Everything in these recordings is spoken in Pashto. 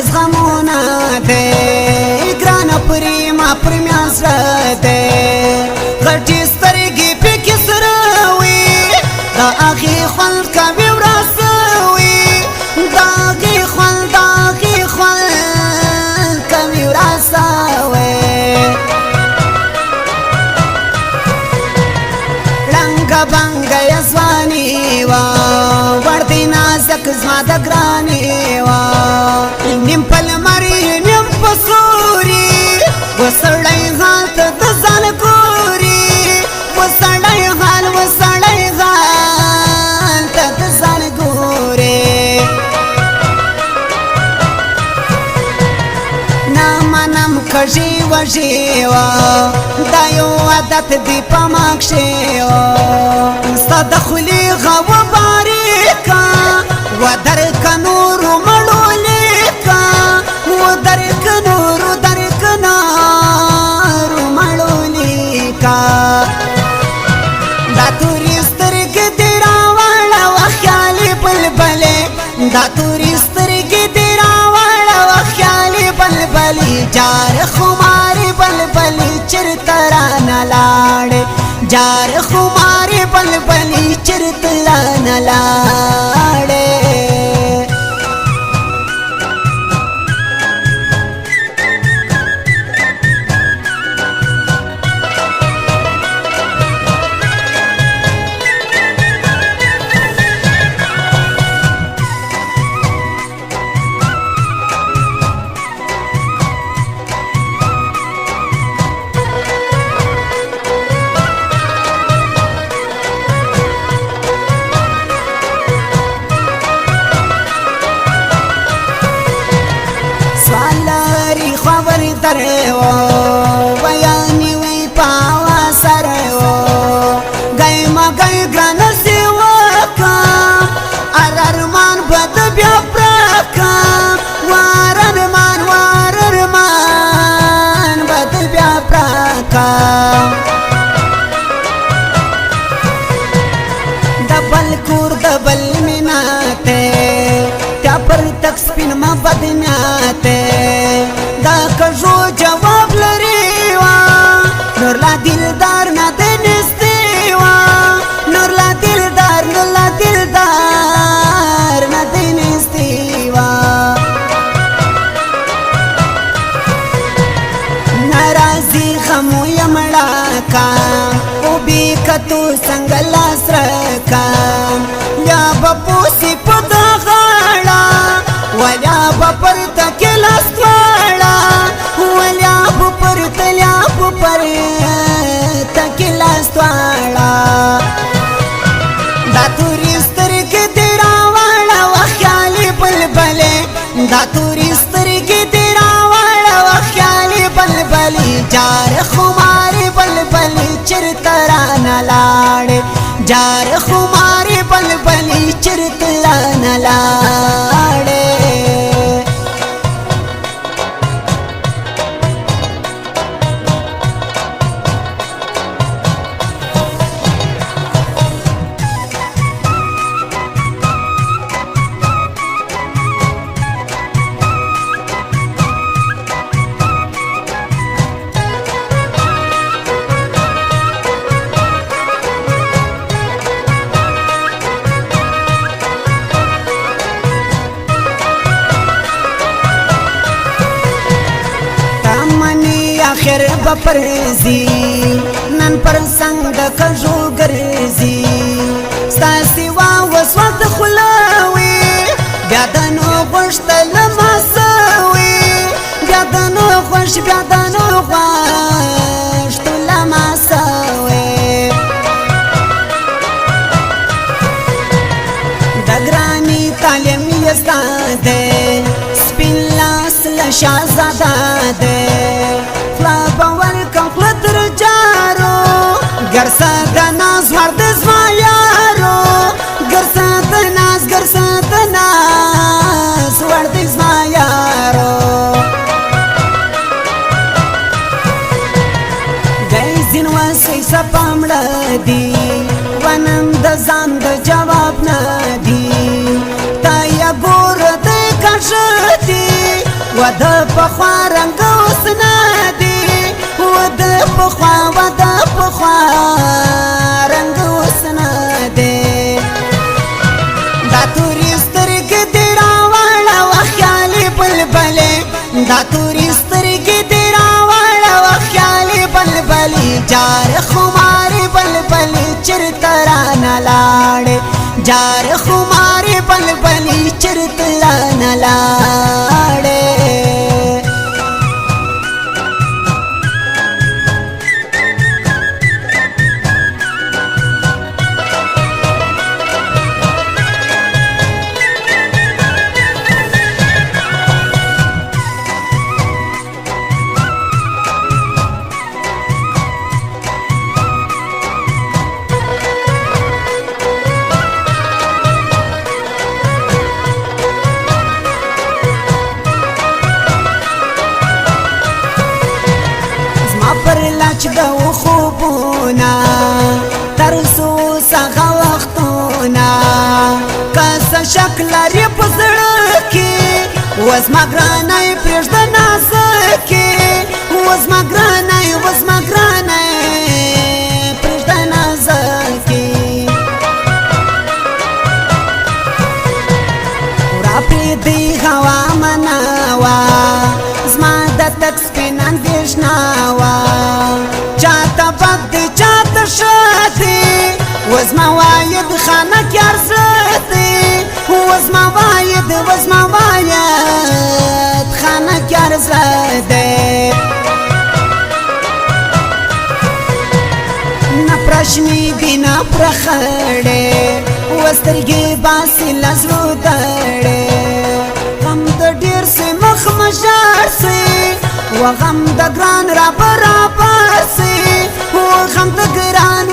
زغمونه دی ګرانه پرې ما پر میان زړه دی غټې سترګې پکې سره وي د هغې خوند کوي وراسه وي د هغې خوند کوي وراسه وي ړنګه بنګه یې ځواني وه وړدی نازک زما د ګرانې وه نیم په لمر یې نیم په سوري وسړی حال ته د ځان ګوري وسړی حال ته د ځان ګوري نه منم کږي وږي وه دا یو عادت دی په ما کښې وه ستا د خولې غوه باریکه و درکه نورو مړو لیکه و درکه نورو مړو لیکه دا تورې سترګې دې راوړه خیالې بلبلې دا تورې سترګې دې راوړه خیالې بلبلې جار خمارې بلبلې چېرته رانه لاړې جار خمارې بلبلې چېرته رانه لاړې درو بیانی وی پاوا سرو گئی ما گئی گران سیوکا ارمان بد بیا پرکا وارمان بد بیا پرکا دبل کور دبل مناتے تیا پر تک سپین ما بدناتے دا کژو جواب لري وا نور لا دلدار نه دنستي وا نور لا دلدار نه دنستي وا ناراضي خمو یمړه کا او بي کتو څنګه لاس رکا یا بپوسی پد غاړه ولا بپر تکلاس تکلاستواړه دا تورې سترګې دې راوړه خیالې بلبلې دا تورې سترګې دې راوړه خیالې بلبلې جار خمارې بلبلې چېرته رانه لاړې جار خمارې بلبلې چېرته رانه لاړې خیر بپرزی نن پر څنګ د کژو ګرځي ستا سوا وسوت خلاوي بیا د نو غوښتل مسوي بیا د نو غوښتل مسوي د ګرانی تعلیم یې ستا ده سپین لاس له شهزاده ده ګرسا د ناز ورد زما یارو ګرسا د ناز ورد زما یارو گئی زین وسی سپامړه دی ونم د ځان د جواب نه دی تا یا ګور د کښتي د پخوا رنګ اوس نه دی د پخوا رنګ اوس نه دی دا تورې سترګې دې راواړوه خیالې بلبلې دا تورې سترګې دې راواړوه خیالې بلبلې جار خمارې بلبلې چېرته رانه لاړې جار خمارې بلبلې چېرته رانه لاړې پر لاچ دو خوبونا ترسو سغا وختونا کسا شکل ری پزړکی وزما ګرانای پرېږده نازکی وزما ګرانای پرېږده نازکی را پرېږدی هوا مناوه زما د تک سپین اندېښنه وه چاته بد دی چاته ښه دی وزما واید خانکیار زړه دی وزما واید خانکیار زړه دی نه پرشنې دي نه پرخړې وسترګې باسي له زړو دړې غم د ډېر سي مخ مژار سي وغم د ګران را برابر سي وغم د ګران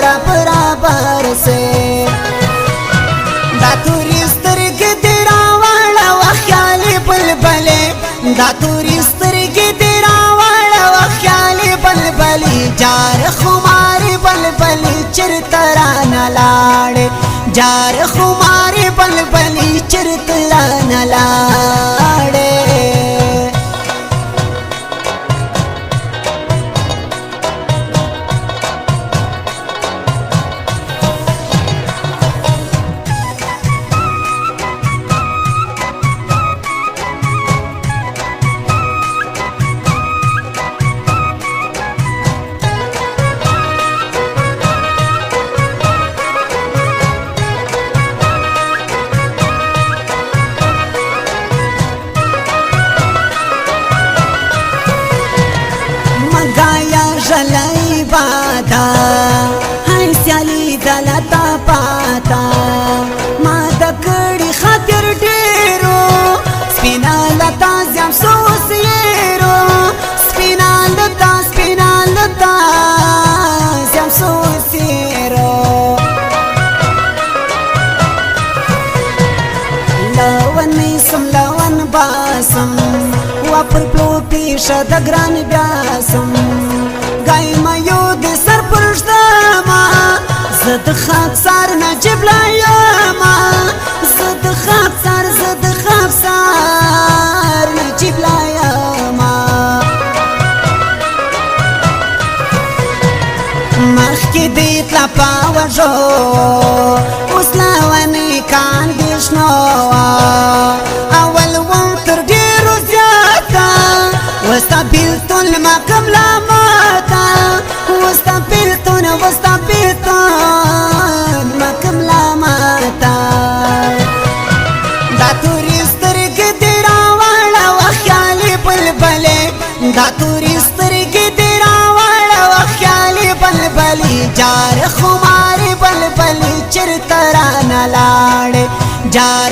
را برابر سي دا تورې سترګې دې راواړوه خیالې بلبلې دا تورې سترګې دې راواړوه خیالې بلبلې جار خمارې بلبلې چېرته رانه لاړې جار خمارې بلبلې چېرته رانه لاړې ژلای بادا هاي سیالی دلتا پاتا ما د کړي خاطر ډېرو سپینا لتا زم سوسیرو سپینا لتا زم سوسیرو لون باسم وپر پلو پیشه د ګران بیاسم گای ما یو د سر پرشتما زد خاکسار نجیب لایما زد خاکسار نجیب لایما مخکی دیت لا پاوژو اوس لاونی کاندیشنو اول وم تر ډیرو زیاته وستا بیلتون لما کملا وستا پیلتون مکم لاماتا دا تورې سترګې دې راواړوه خیالې بلبلې دا تورې سترګې دې راواړوه خیالې بلبلې جار خمارې بلبلې چېرته رانه لاړې جار